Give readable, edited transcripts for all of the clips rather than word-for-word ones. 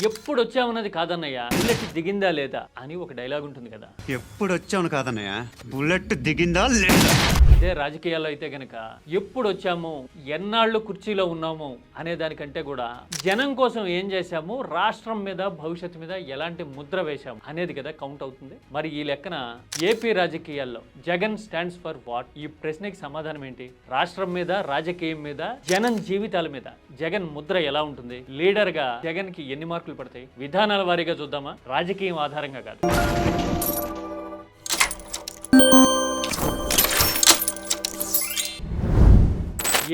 ఎప్పుడు వచ్చామన్నది కాదన్నయ్య, బుల్లెట్ దిగిందా లేదా అని ఒక డైలాగ్ ఉంటుంది కదా. ఎప్పుడు వచ్చావును కాదన్నయ్య, బుల్లెట్ దిగిందా లేదా. ఇదే రాజకీయాల్లో అయితే గనక ఎప్పుడు వచ్చాము, ఎన్నాళ్ళు కుర్చీలో ఉన్నాము అనే దానికంటే కూడా జనం కోసం ఏం చేశాము, రాష్ట్రం మీద భవిష్యత్తు మీద ఎలాంటి ముద్ర వేశాము అనేది కదా కౌంట్ అవుతుంది. మరి ఈ లెక్కన ఏపీ రాజకీయాల్లో జగన్ స్టాండ్స్ ఫర్ వాట్? ఈ ప్రశ్నకి సమాధానం ఏంటి? రాష్ట్రం మీద, రాజకీయం మీద, జనం జీవితాల మీద జగన్ ముద్ర ఎలా ఉంటుంది? లీడర్ గా జగన్ కి ఎన్ని మార్కులు పడతాయి? విధానాల వారీగా చూద్దామా, రాజకీయం ఆధారంగా కాదు.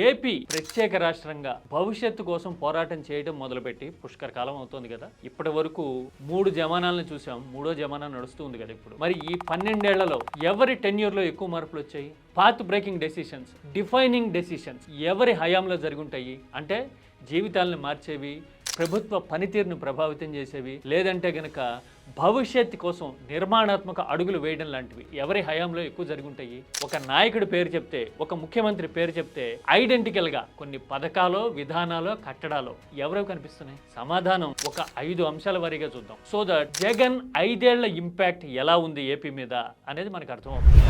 ఏపీ ప్రత్యేక రాష్ట్రంగా భవిష్యత్తు కోసం పోరాటం చేయడం మొదలుపెట్టి పుష్కర కాలం అవుతుంది కదా. ఇప్పటి వరకు 3 జమానాలను చూసాం, 3వ జమానా నడుస్తుంది కదా ఇప్పుడు. మరి ఈ 12 ఏళ్లలో ఎవరి టెన్యూర్లో ఎక్కువ మార్పులు వచ్చాయి? Path breaking decisions, defining decisions ఎవరి హయాంలో జరుగుంటాయి? అంటే జీవితాలను మార్చేవి, ప్రభుత్వ పనితీరును ప్రభావితం చేసేవి, లేదంటే గనక భవిష్యత్తు కోసం నిర్మాణాత్మక అడుగులు వేయడం లాంటివి ఎవరి హయాంలో ఎక్కువ జరుగుంటాయి? ఒక నాయకుడి పేరు చెప్తే, ఒక ముఖ్యమంత్రి పేరు చెప్తే ఐడెంటికల్గా కొన్ని పథకాలు, విధానాలు, కట్టడాలు ఎవరో కనిపిస్తున్నాయి? సమాధానం ఒక 5 అంశాల వారీగా చూద్దాం. సో దట్ జగన్ 5 ఏళ్ల ఇంపాక్ట్ ఎలా ఉంది ఏపీ మీద అనేది మనకు అర్థమవుతుంది.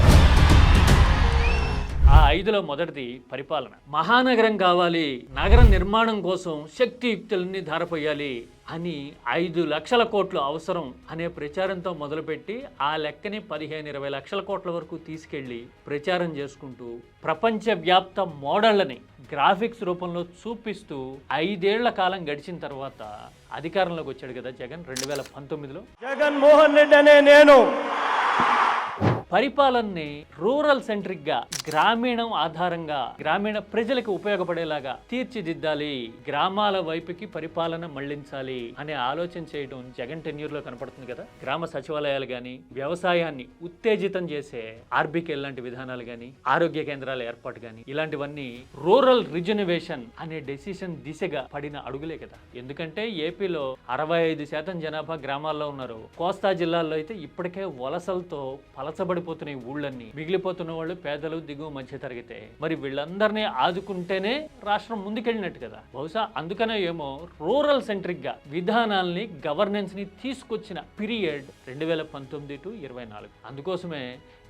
ఆ 5లో మొదటిది పరిపాలన. మహానగరం కావాలి, నగర నిర్మాణం కోసం శక్తియుక్తులన్నీ ధారపోయాలి అని 5 లక్షల కోట్లు అవసరం అనే ప్రచారంతో మొదలుపెట్టి ఆ లెక్కని 15-20 లక్షల కోట్ల వరకు తీసుకెళ్లి ప్రచారం చేసుకుంటూ ప్రపంచవ్యాప్త మోడళ్లని గ్రాఫిక్స్ రూపంలో చూపిస్తూ 5 ఏళ్ల కాలం గడిచిన తర్వాత అధికారంలోకి వచ్చాడు కదా జగన్ 2019లో. జగన్మోహన్ రెడ్డి అనే నేను పరిపాలనని రూరల్ సెంట్రిక్ గా, గ్రామీణం ఆధారంగా, గ్రామీణ ప్రజలకు ఉపయోగపడేలాగా తీర్చిదిద్దాలి, గ్రామాల వైపుకి పరిపాలన మళ్లించాలి అనే ఆలోచన చేయడం జగన్ టెన్యూర్ లో కనపడుతుంది కదా. గ్రామ సచివాలయాలు గాని, వ్యవసాయాన్ని ఉత్తేజితం చేసే ఆర్బీకే లాంటి విధానాలు గాని, ఆరోగ్య కేంద్రాల ఏర్పాటు గాని, ఇలాంటివన్నీ రూరల్ రిజనవేషన్ అనే డెసిషన్ దిశగా పడిన అడుగులే కదా. ఎందుకంటే ఏపీలో 65% జనాభా గ్రామాల్లో ఉన్నారు. కోస్తా జిల్లాల్లో అయితే ఇప్పటికే వలసలతో పలచబడిపోతున్నాయి ఊళ్ళన్నీ. మిగిలిపోతున్న వాళ్ళు పేదలు, దిగువ మధ్య తరగతే. మరి వీళ్ళందరినీ ఆదుకుంటేనే రాష్ట్రం ముందుకెళ్ళినట్టు కదా. బహుశా అందుకనే ఏమో రూరల్ సెంట్రిక్ గా విధానాల్ని, గవర్నెన్స్ ని తీసుకొచ్చిన పీరియడ్ 2019 to 24. అందుకోసమే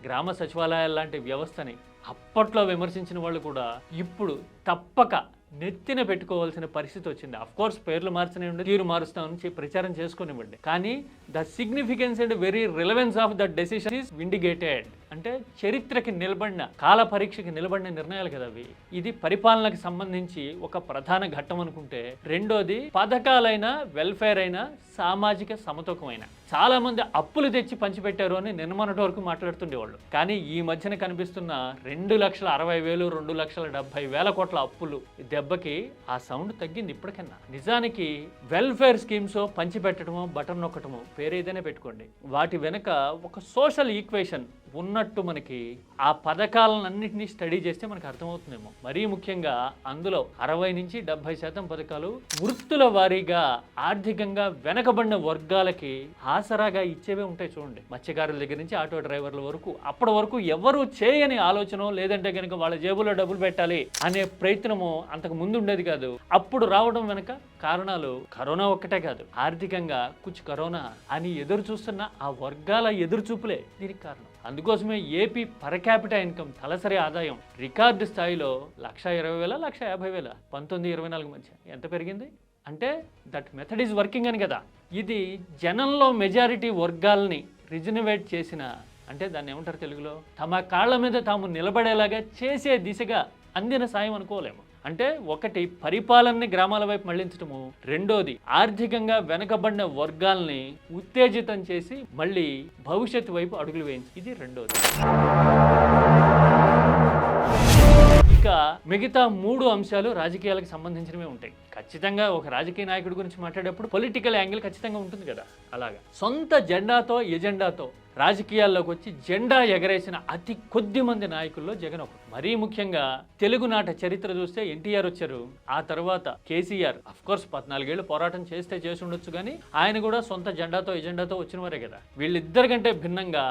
గ్రామ సచివాలయాల లాంటి వ్యవస్థని అప్పట్లో విమర్శించిన వాళ్ళు కూడా ఇప్పుడు తప్పక నెత్తిన పెట్టుకోవాల్సిన పరిస్థితి వచ్చింది. అఫ్ కోర్స్ పేర్లు మార్చనివ్వండి, తీరు మారుస్తామని ప్రచారం చేసుకునివ్వండి, కానీ the significance and very relevance of that decision is vindicated. అంటే చరిత్రకి నిలబడిన, కాల పరీక్షకి నిలబడిన నిర్ణయాలు కదా అవి. ఇది పరిపాలనకు సంబంధించి ఒక ప్రధాన ఘట్టం అనుకుంటే, రెండోది పథకాలైనా, వెల్ఫేర్ అయినా, సామాజిక సమతూకమైన. చాలా మంది అప్పులు తెచ్చి పంచిపెట్టారు అని నిన్నమొన్నటి వరకు మాట్లాడుతుండేవాళ్ళు. కానీ ఈ మధ్యన కనిపిస్తున్న 2,60,000, 2,70,000 కోట్ల అప్పులు దెబ్బకి ఆ సౌండ్ తగ్గింది ఇప్పటికన్నా. నిజానికి వెల్ఫేర్ స్కీమ్స్ పంచిపెట్టడమో, బటన్ నొక్కటమో, పేరేదైనా పెట్టుకోండి, వాటి వెనక ఒక సోషల్ ఈక్వేషన్ ఉన్నట్టు మనకి ఆ పథకాలన్నింటినీ స్టడీ చేస్తే మనకు అర్థమవుతుందేమో. మరీ ముఖ్యంగా అందులో 60-70% పథకాలు వృత్తుల వారీగా ఆర్థికంగా వెనకబడిన వర్గాలకి ఆసరాగా ఇచ్చేవే ఉంటాయి. చూడండి, మత్స్యకారుల దగ్గర నుంచి ఆటో డ్రైవర్ల వరకు. అప్పటి వరకు ఎవరు చేయని ఆలోచన, లేదంటే కనుక వాళ్ళ జేబులో డబ్బులు పెట్టాలి అనే ప్రయత్నము అంతకు ముందు ఉండేది కాదు. అప్పుడు రావడం వెనక కారణాలు కరోనా ఒక్కటే కాదు, ఆర్థికంగా కరోనా అని ఎదురు చూస్తున్న ఆ వర్గాల ఎదురుచూపులే దీనికి కారణం. అందుకోసమే ఏపీ పర్ క్యాపిటల్ ఇన్కమ్, తలసరి ఆదాయం రికార్డు స్థాయిలో 1,20,000, 1,50,000 19-24 మధ్య ఎంత పెరిగింది అంటే దట్ మెథడ్ ఈజ్ వర్కింగ్ అని కదా. ఇది జనంలో మెజారిటీ వర్గాల్ని రిజనవేట్ చేసిన, అంటే దాన్ని ఏమంటారు తెలుగులో, తమ కాళ్ళ మీద తాము నిలబడేలాగా చేసే దిశగా అందిన సాయం అనుకోలేము. అంటే ఒకటి పరిపాలనని గ్రామాల వైపు మళ్లించటము, రెండోది ఆర్థికంగా వెనకబడిన వర్గాల్ని ఉత్తేజితం చేసి మళ్ళీ భవిష్యత్తు వైపు అడుగులు వేయించి, ఇది రెండోది. ఇక మిగతా 3 అంశాలు రాజకీయాలకు సంబంధించినవే ఉంటాయి. ఖచ్చితంగా ఒక రాజకీయ నాయకుడి గురించి మాట్లాడేటప్పుడు పొలిటికల్ యాంగిల్ ఖచ్చితంగా ఉంటుంది కదా. అలాగా సొంత జెండాతో, ఎజెండాతో రాజకీయాల్లోకి వచ్చి జెండా ఎగరేసిన అతి కొద్ది మంది నాయకుల్లో జగన్ ఒకరు. మరీ ముఖ్యంగా తెలుగునాట చరిత్ర చూస్తే ఎన్టీఆర్ వచ్చారు, ఆ తర్వాత కేసీఆర్. అఫ్ కోర్స్ 14 ఏళ్ళు పోరాటం చేసి ఉండొచ్చు, కానీ ఆయన కూడా సొంత జెండాతో, ఎజెండాతో వచ్చిన వారే కదా. వీళ్ళిద్దరికంటే భిన్నంగా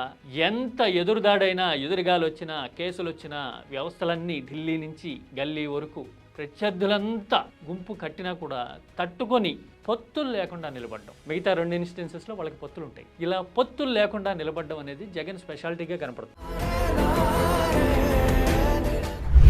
ఎంత ఎదురుదాడైనా, ఎదురుగాలు వచ్చినా, కేసులు వచ్చినా, వ్యవస్థలన్నీ ఢిల్లీ నుంచి గల్లీ వరకు ప్రత్యర్థులంతా గుంపు కట్టినా కూడా తట్టుకొని పొత్తులు లేకుండా నిలబడ్డం. మిగతా 2 ఇన్స్టెన్సెస్లో వాళ్ళకి పొత్తులు ఉంటాయి. ఇలా పొత్తులు లేకుండా నిలబడ్డం అనేది జగన్ స్పెషాలిటీగా కనపడుతుంది.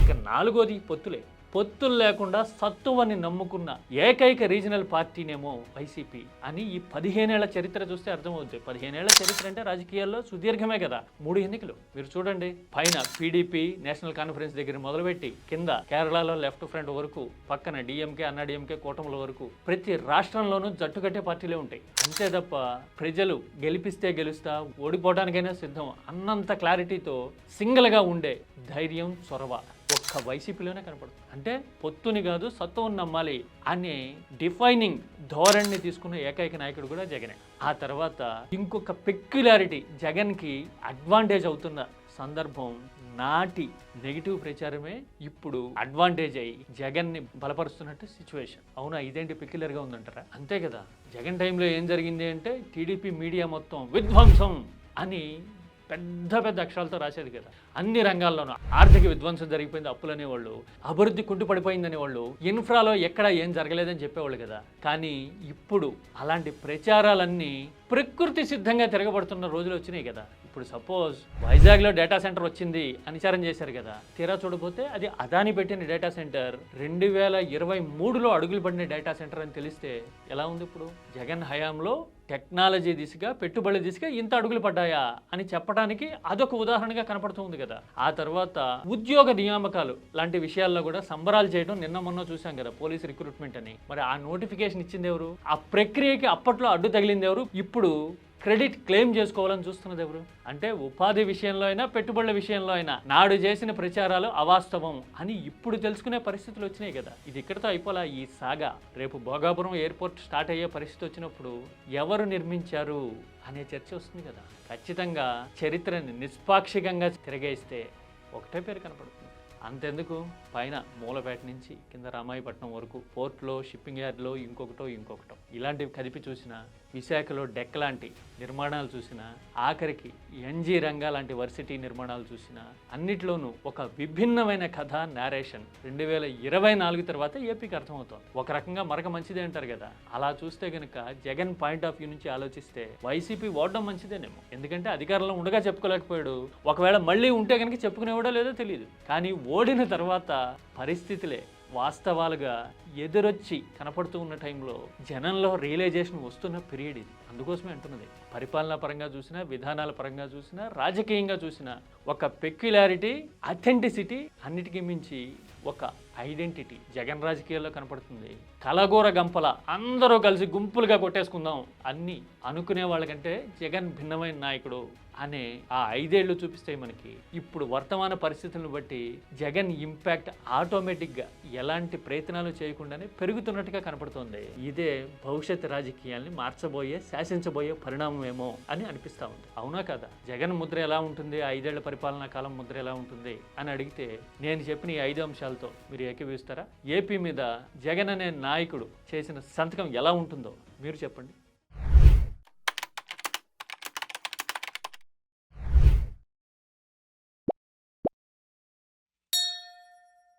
ఇక 4వది పొత్తులే. పొత్తులు లేకుండా సత్తువని నమ్ముకున్న ఏకైక రీజనల్ పార్టీనేమో వైసీపీ అని ఈ 15 ఏళ్ల చరిత్ర చూస్తే అర్థమవుతుంది. 15 ఏళ్ల చరిత్ర అంటే రాజకీయాల్లో సుదీర్ఘమే కదా. 3 ఎన్నికలు మీరు చూడండి. పైన పీడీపీ నేషనల్ కాన్ఫరెన్స్ దగ్గర మొదలుపెట్టి కింద కేరళలో లెఫ్ట్ ఫ్రంట్ వరకు, పక్కన డిఎంకే అన్నా డిఎంకే కూటముల వరకు ప్రతి రాష్ట్రంలోనూ జట్టుకట్టే పార్టీలే ఉంటాయి. అంతే తప్ప ప్రజలు గెలిపిస్తే గెలుస్తా, ఓడిపోవడానికైనా సిద్ధం అన్నంత క్లారిటీతో సింగిల్గా ఉండే ధైర్యం, చొరవ ఒక్క వైసీపీలోనే కనపడుతుంది. అంటే పొత్తుని కాదు సత్తువుని నమ్మాలి అనే డిఫైనింగ్ ధోరణిని తీసుకున్న ఏకైక నాయకుడు కూడా జగనే. ఆ తర్వాత ఇంకొక పెక్యులారిటీ జగన్కి అడ్వాంటేజ్ అవుతున్న సందర్భం, నాటి నెగిటివ్ ప్రచారమే ఇప్పుడు అడ్వాంటేజ్ అయ్యి జగన్ని బలపరుస్తున్నట్టు సిచ్యువేషన్. అవునా, ఇదేంటి పెక్యులర్గా ఉందంటారా? అంతే కదా. జగన్ టైంలో ఏం జరిగింది అంటే టీడీపీ మీడియా మొత్తం విధ్వంసం అని పెద్ద పెద్ద అక్షరాలతో రాసేది కదా. అన్ని రంగాల్లోనూ ఆర్థిక విధ్వంసం జరిగిపోయింది, అప్పులనేవాళ్ళు, అభివృద్ధి కుంటుపడిపోయిందనేవాళ్ళు, ఇన్ఫ్రాలో ఎక్కడ ఏం జరగలేదని చెప్పేవాళ్ళు కదా. కానీ ఇప్పుడు అలాంటి ప్రచారాలన్నీ ప్రకృతి సిద్ధంగా తిరగబడుతున్న రోజులు వచ్చినాయి కదా. ఇప్పుడు సపోజ్ వైజాగ్లో డేటా సెంటర్ వచ్చింది అని విచారం చేశారు కదా. తీరా చూడపోతే అది అదాని పెట్టిన డేటా సెంటర్ 2023లో అడుగులు పడిన డేటా సెంటర్ అని తెలిస్తే ఎలా ఉంది? ఇప్పుడు జగన్ హయాంలో టెక్నాలజీ దిశగా, పెట్టుబడుల దిశగా ఇంత అడుగులు పడ్డాయా అని చెప్పడానికి అదొక ఉదాహరణగా కనపడుతుంది కదా. ఆ తర్వాత ఉద్యోగ నియామకాలు లాంటి విషయాల్లో కూడా సంబరాలు చేయడం నిన్న మొన్న చూసాం కదా, పోలీస్ రిక్రూట్మెంట్ అని. మరి ఆ నోటిఫికేషన్ ఇచ్చింది ఎవరు? ఆ ప్రక్రియకి అప్పట్లో అడ్డు తగిలింది ఎవరు? ఇప్పుడు క్రెడిట్ క్లెయిమ్ చేసుకోవాలని చూస్తున్నది ఎవరు? అంటే ఉపాధి విషయంలో అయినా, పెట్టుబడుల విషయంలో అయినా నాడు చేసిన ప్రచారాలు అవాస్తవం అని ఇప్పుడు తెలుసుకునే పరిస్థితులు వచ్చినాయి కదా. ఇది ఇక్కడితో అయిపోలా ఈ సాగా. రేపు భోగాపురం ఎయిర్పోర్ట్ స్టార్ట్ అయ్యే పరిస్థితి వచ్చినప్పుడు ఎవరు నిర్మించారు అనే చర్చ వస్తుంది కదా. ఖచ్చితంగా చరిత్రని నిష్పాక్షికంగా తిరగేస్తే ఒకటే పేరు కనపడుతుంది. అంతెందుకు, పైన మూలపేట నుంచి కింద రామాయపట్నం వరకు పోర్ట్లో, షిప్పింగ్ యార్డ్లో ఇంకొకటో ఇలాంటివి కదిపి చూసినా, విశాఖలో డెక్ లాంటి నిర్మాణాలు చూసినా, ఆఖరికి ఎన్జీ రంగా లాంటి వర్సిటీ నిర్మాణాలు చూసినా, అన్నిట్లోనూ ఒక విభిన్నమైన కథ, నేరేషన్ 2024 తర్వాత ఏపీకి అర్థమవుతోంది. ఒక రకంగా మరొక మంచిదే అంటారు కదా. అలా చూస్తే కనుక జగన్ పాయింట్ ఆఫ్ వ్యూ నుంచి ఆలోచిస్తే వైసీపీ ఓడడం మంచిదేనేమో. ఎందుకంటే అధికారంలో ఉండగా చెప్పుకోలేకపోయాడు. ఒకవేళ మళ్ళీ ఉంటే కనుక చెప్పుకునేవాడో లేదో తెలియదు. కానీ ఓడిన తర్వాత పరిస్థితులే వాస్తవాలుగా ఎదురొచ్చి కనపడుతూ ఉన్న టైంలో జనంలో రియలైజేషన్ వస్తున్న పీరియడ్ ఇది. అందుకోసమే అంటున్నది, పరిపాలనా పరంగా చూసినా, విధానాల పరంగా చూసినా, రాజకీయంగా చూసినా ఒక పెక్యులారిటీ, అథెంటిసిటీ, అన్నిటికీ మించి ఒక ఐడెంటిటీ జగన్ రాజకీయాల్లో కనపడుతుంది. కలగూర గంపల అందరూ కలిసి గుంపులుగా కొట్టేసుకుందాం అన్ని అనుకునే వాళ్ళకంటే జగన్ భిన్నమైన నాయకుడు అనే ఆ 5 ఏళ్ళు చూపిస్తాయి మనకి. ఇప్పుడు వర్తమాన పరిస్థితులను బట్టి జగన్ ఇంపాక్ట్ ఆటోమేటిక్గా ఎలాంటి ప్రయత్నాలు చేయకుండానే పెరుగుతున్నట్టుగా కనపడుతోంది. ఇదే భవిష్యత్ రాజకీయాల్ని మార్చబోయే, శాసించబోయే పరిణామం ఏమో అని అనిపిస్తూ ఉంది. అవునా కదా? జగన్ ముద్ర ఎలా ఉంటుంది, 5 ఏళ్ల పరిపాలనా కాలం ముద్ర ఎలా ఉంటుంది అని అడిగితే నేను చెప్పిన ఈ 5 అంశాలతో మీరు ఏకీభవిస్తారా? ఏపీ మీద జగన్ అనే నాయకుడు చేసిన సంతకం ఎలా ఉంటుందో మీరు చెప్పండి.